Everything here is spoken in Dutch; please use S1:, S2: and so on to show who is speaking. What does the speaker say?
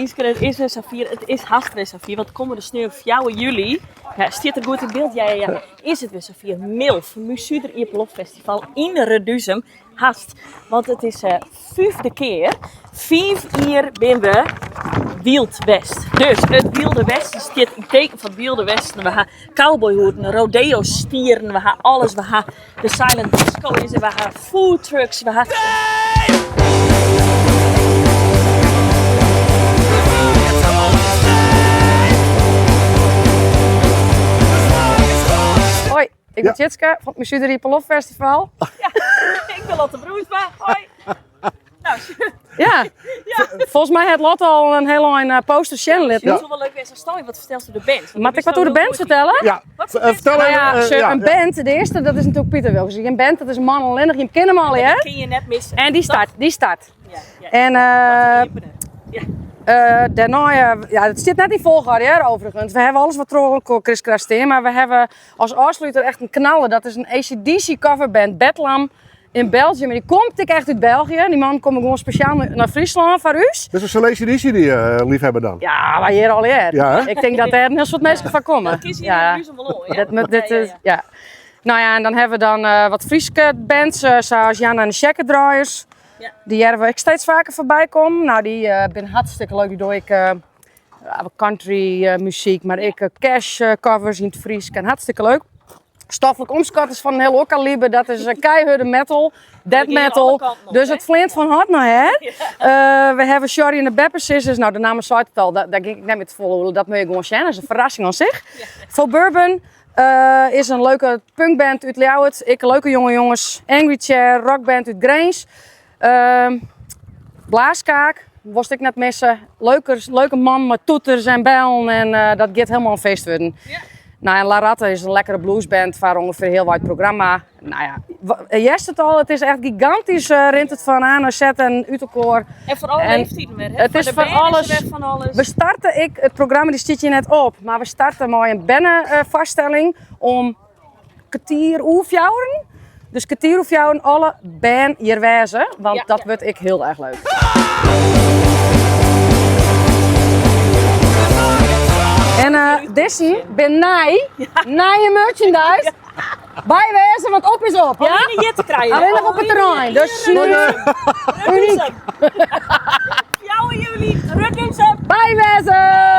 S1: mensen, het is een Safir, het is haast weer Safir, want komende sneeuw 4 juli, ja, stiert er goed in beeld, ja, is het weer Safir, MILF, Musuder Ierpelop Festival in Reduzum, haast, want het is 5e keer, 5 jaar ben we Wild West. Dus het Wilde Westen stiert in teken van het Wilde Westen. We gaan cowboyhoeden, rodeo stieren, we gaan alles, we gaan de silent disco is, we gaan food trucks, we gaan...
S2: Hoi, ik ben Jitske van het Musuder Ierpelop Festival.
S1: Ja, ik ben Lotte Broesma. Hoi. Nou,
S2: ja. Volgens mij heeft Lotte al een heel lang poster channel.
S1: Het is wel leuk wezen. Stel je wat vertelt u de band?
S2: Mag ik wat over de band vertellen?
S3: Ja,
S1: vertel
S2: een band, de eerste, dat is natuurlijk Pieter Wilkes. Een band, dat is een man alleen nog, je kent hem al, hè?
S1: Dat kun je net missen.
S2: En die start.
S1: Ja.
S2: En daarna, het zit net in volgorde, hè, overigens. We hebben alles wat trokken, Chris Krasteer, maar we hebben als afsluiter echt een knaller. Dat is een AC/DC coverband, Bedlam. In België, maar die komt echt uit België. Die man komt gewoon speciaal naar Friesland voor us.
S3: Dus een Celeste editie die lief hebben dan?
S2: Ja, wij hier al hier.
S3: Ja,
S2: ik denk dat er heel wat mensen van komen.
S1: Dat kies je in Reduzum wel hoor.
S2: Ja. Nou ja, en dan hebben we dan wat Friese bands, zoals Jan en de Checkerdraaiers. Ja. Die hebben ik steeds vaker voorbij komen. Nou, die ben hartstikke leuk. Die doe ik country muziek, maar ik cash covers in het Fries. Hartstikke leuk. Stoffelijk omskat is van een heel kaliber. Dat is keiharde metal, death metal. Dus het flint van hard naar her. We hebben Shorty en de Bepper Sisters. Nou, de naam zei het al. Daar ging ik net met volgen. Dat moet je gewoon zien. Dat is een verrassing aan zich. Voor Bourbon is een leuke punkband uit Ljouwert. Ik leuke jonge jongens. Angry Chair, rockband uit Grange. Blaaskaak. Was ik net missen. Leuke man met toeters en bellen. En dat gaat helemaal een feest worden. Nou, en La Ratte is een lekkere bluesband waar ongeveer heel wat programma. Nou ja, het is echt gigantisch. Rint het van A naar Z en uit elkaar.
S1: En voor alle leeftijden weer.
S2: Het is van alles. We starten, het programma die stiet je net op, maar we starten met een bannenvaststelling om kwartier oefjouwen. Dus kwartier oefjouwen alle ban hier wezen, want dat wordt ik heel erg leuk. En Disney ben nije merchandise. Bijwezen, want op is op, ja?
S1: Alleen niet te krijgen.
S2: Alleen nog op het terrein, dus uniek.
S1: Jouw jullie, Reduzum.
S2: Bijwezen!